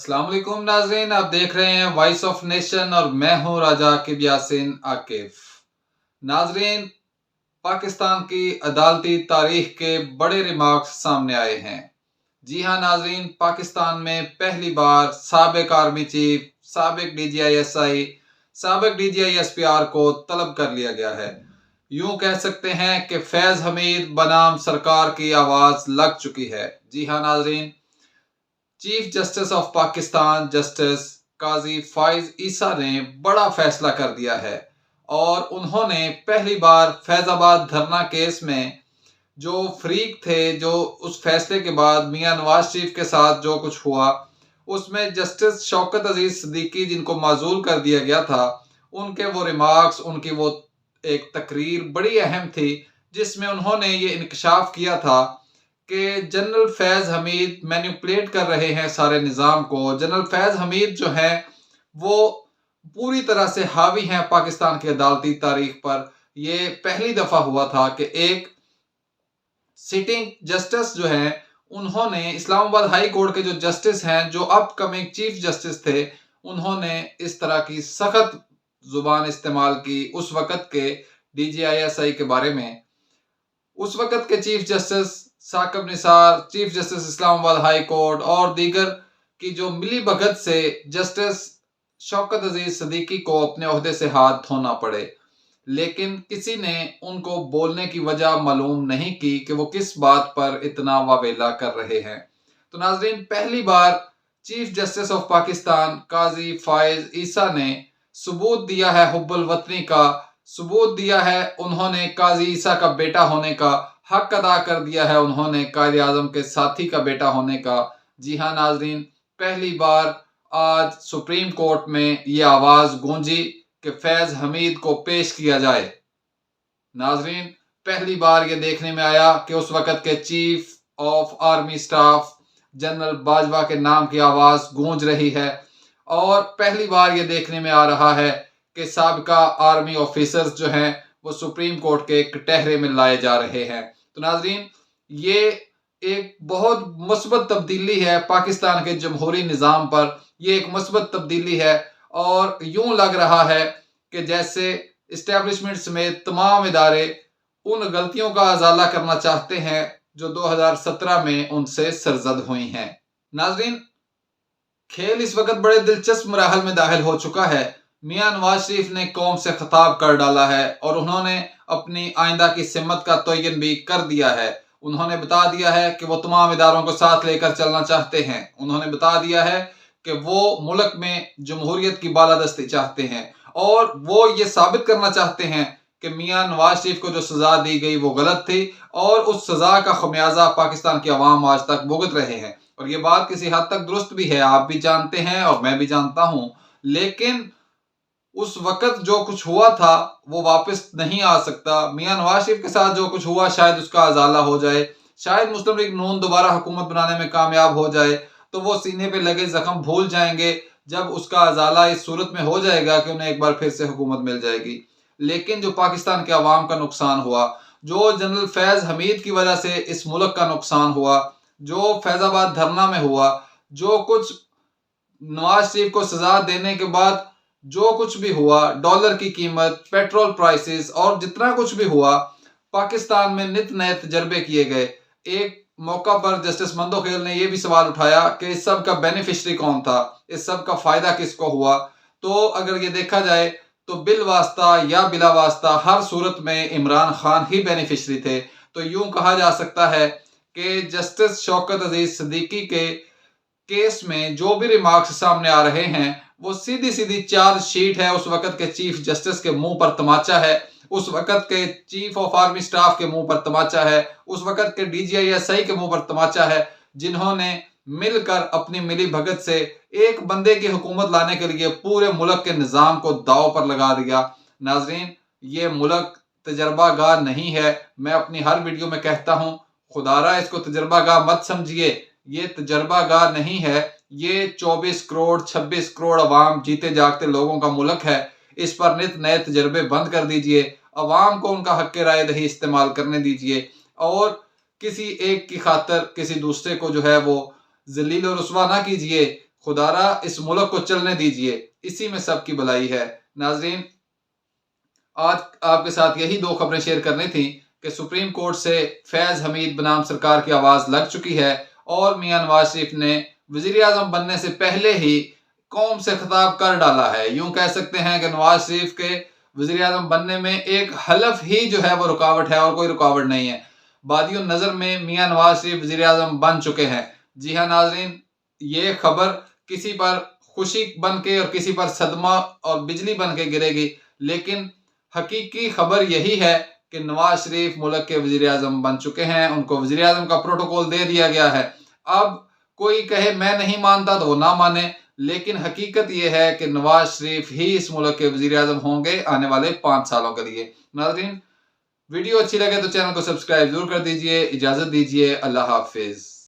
अस्सलाम वालेकुम नाज़रीन, आप देख रहे हैं वॉइस ऑफ नेशन और मैं हूं राजा आकिब यासीन आकिफ। नाज़रीन, पाकिस्तान की अदालती तारीख के बड़े रिमार्क्स सामने आए हैं। जी हां नाज़रीन, पाकिस्तान में पहली बार साबिक आर्मी चीफ, साबिक DGI SI, साबिक DGI SPR को तलब कर लिया गया है। यूं कह सकते हैं कि फैज हमीद बनाम सरकार की आवाज लग चुकी है। जी हां नाज़रीन, chief justice of Pakistan justice Qazi Faiz Isa ने बड़ा फैसला कर दिया है और उन्होंने पहली बार फैजाबाद धरना केस में जो फरीक थे, जो उस फैसले के बाद मियां नवाज शरीफ के साथ जो कुछ हुआ, उसमें जस्टिस शौकत अजीज सिद्दीकी जिनको माजूल कर दिया गया था, उनके वो रिमार्क्स, उनकी वो एक तकरीर बड़ी अहम थी जिसमें उन्होंने ये इंकशाफ किया था कि जनरल फैज हमीद मैनिपुलेट कर रहे हैं सारे निज़ाम को। जनरल फैज हमीद जो हैं वो पूरी तरह से हावी हैं पाकिस्तान की अदालती तारीख पर। ये पहली दफ़ा हुआ था कि एक सिटिंग जस्टिस जो हैं उन्होंने, इस्लामाबाद हाई कोर्ट के जो जस्टिस हैं, जो अपकमिंग चीफ जस्टिस थे, उन्होंने इस तरह की सख्त जुबान इस्तेमाल की उस वक़्त के DGI SI के बारे में। उस वक़्त के chief justice Saqib Nisar, chief justice Islamabad high court और दीगर की जो मिली भगत से जस्टिस शौकत अजीज सिद्दीकी को अपने ओहदे से हाथ धोना पड़े, लेकिन किसी ने उनको बोलने की वजह मालूम नहीं की कि वो किस बात पर इतना वावेला कर रहे हैं। तो नाजरीन, पहली बार चीफ जस्टिस ऑफ पाकिस्तान काजी फाइज ईसा ने सबूत दिया है हुब्बुल वतनी का, सबूत दिया है उन्होंने काजी ईसा का बेटा होने का, हक अदा कर दिया है उन्होंने कायदे आजम के साथी का बेटा होने का। जी हाँ नाजरीन, पहली बार आज सुप्रीम कोर्ट में ये आवाज गूंजी कि फैज हमीद को पेश किया जाए। नाजरीन, पहली बार ये देखने में आया कि उस वक़्त के chief of army staff general Bajwa के नाम की आवाज गूंज रही है और पहली बार ये देखने में आ रहा है कि साबिका आर्मी ऑफिसर्स जो हैं वो सुप्रीम कोर्ट के कटहरे में लाए जा रहे हैं। तो नाजरीन, ये एक बहुत मुस्बत तब्दीली है पाकिस्तान के जमहूरी निज़ाम पर, ये एक मुस्बत तब्दीली है और यूं लग रहा है कि जैसे इस्टेब्लिशमेंट समेत तमाम इदारे उन गलतियों का अजाला करना चाहते हैं जो 2017 में उनसे सरजद हुई हैं। नाजरीन, खेल इस वक्त बड़े दिलचस्प मराहल में दाखिल हो चुका है। मियां नवाज शरीफ ने कौम से खिताब कर डाला है और उन्होंने अपनी आइंदा की सिमत का तयन भी कर दिया है। उन्होंने बता दिया है कि वो तमाम इदारों को साथ लेकर चलना चाहते हैं। उन्होंने बता दिया है कि वो मुल्क में जमहूरियत की बालादस्ती चाहते हैं और वो ये साबित करना चाहते हैं कि मियां नवाज शरीफ को जो सजा दी गई वो गलत थी और उस सजा का खमियाजा पाकिस्तान की आवाम आज तक भुगत रहे हैं। और ये बात किसी हद तक दुरुस्त भी है, आप भी जानते हैं और मैं भी जानता हूं, लेकिन उस वक़्त जो कुछ हुआ था वो वापस नहीं आ सकता। मियां नवाज शरीफ के साथ जो कुछ हुआ शायद उसका अजाला हो जाए, शायद मुस्लिम लीग नून दोबारा हुकूमत बनाने में कामयाब हो जाए तो वो सीने पे लगे जख्म भूल जाएंगे जब उसका अजाला इस सूरत में हो जाएगा कि उन्हें एक बार फिर से हुकूमत मिल जाएगी। लेकिन जो पाकिस्तान के अवाम का नुकसान हुआ, जो जनरल फैज हमीद की वजह से इस मुल्क का नुकसान हुआ, जो फैजाबाद धरना में हुआ, जो कुछ नवाज शरीफ को सजा देने के बाद जो कुछ भी हुआ, डॉलर की कीमत, पेट्रोल प्राइसेस और जितना कुछ भी हुआ, पाकिस्तान में नित नए तजर्बे किए गए। एक मौका पर जस्टिस मंदोखेल ने यह भी सवाल उठाया कि इस सब का बेनिफिशरी कौन था, इस सब का फायदा किसको हुआ। तो अगर ये देखा जाए तो बिल वास्ता या बिला वास्ता हर सूरत में इमरान खान ही बेनिफिशरी थे। तो यूं कहा जा सकता है कि जस्टिस शौकत अजीज सिद्दीकी के केस में जो भी रिमार्क्स सामने आ रहे हैं वो सीधी सीधी चार्ज शीट है, उस वक़्त के चीफ जस्टिस के मुंह पर तमाचा है, उस वक़्त के चीफ ऑफ आर्मी स्टाफ के मुंह पर तमाचा है, उस वक़्त के DGI SI के मुंह पर तमाचा है, जिन्होंने मिलकर अपनी मिली भगत से एक बंदे की हुकूमत लाने के लिए पूरे मुल्क के निज़ाम को दाव पर लगा दिया। नाजरीन, ये मुल्क तजर्बागार नहीं है। मैं अपनी हर वीडियो में कहता हूँ, खुदारा इसको तजर्बागार मत समझिए, ये तजर्बागार नहीं है, ये 24 करोड़ 26 करोड़ अवाम जीते जागते लोगों का मुल्क है। इस पर नित नए तजर्बे बंद कर दीजिए, अवाम को उनका हक राय दही इस्तेमाल करने दीजिए और किसी एक की खातर किसी दूसरे को जो है वो जलील और रुसवा ना कीजिए। खुदारा इस मुल्क को चलने दीजिए, इसी में सबकी भलाई है। नाजरीन, आज आपके साथ यही दो खबरें शेयर करनी थी कि सुप्रीम कोर्ट से फैज हमीद बनाम सरकार की आवाज लग चुकी है और मियां नवाज शरीफ ने वजीर आजम बनने से पहले ही कौम से खिताब कर डाला है। यूं कह सकते हैं कि नवाज शरीफ के वजीर आजम बनने में एक हलफ ही जो है वो रुकावट है और कोई रुकावट नहीं है। बादियों नजर में मियां नवाज शरीफ वजीर आजम बन चुके हैं। जी हाँ नाजरीन, ये खबर किसी पर खुशी बन के और किसी पर सदमा और बिजली बन के गिरेगी, लेकिन हकीकी खबर यही है कि नवाज शरीफ मुल्क के वजीर आजम बन चुके हैं। उनको वजीर आजम का प्रोटोकॉल दे दिया गया है। अब कोई कहे मैं नहीं मानता तो वो ना माने, लेकिन हकीकत यह है कि नवाज शरीफ ही इस मुल्क के वजीर आजम होंगे आने वाले 5 सालों के लिए। नाज़रीन, वीडियो अच्छी लगे तो चैनल को सब्सक्राइब जरूर कर दीजिए। इजाजत दीजिए, अल्लाह हाफिज।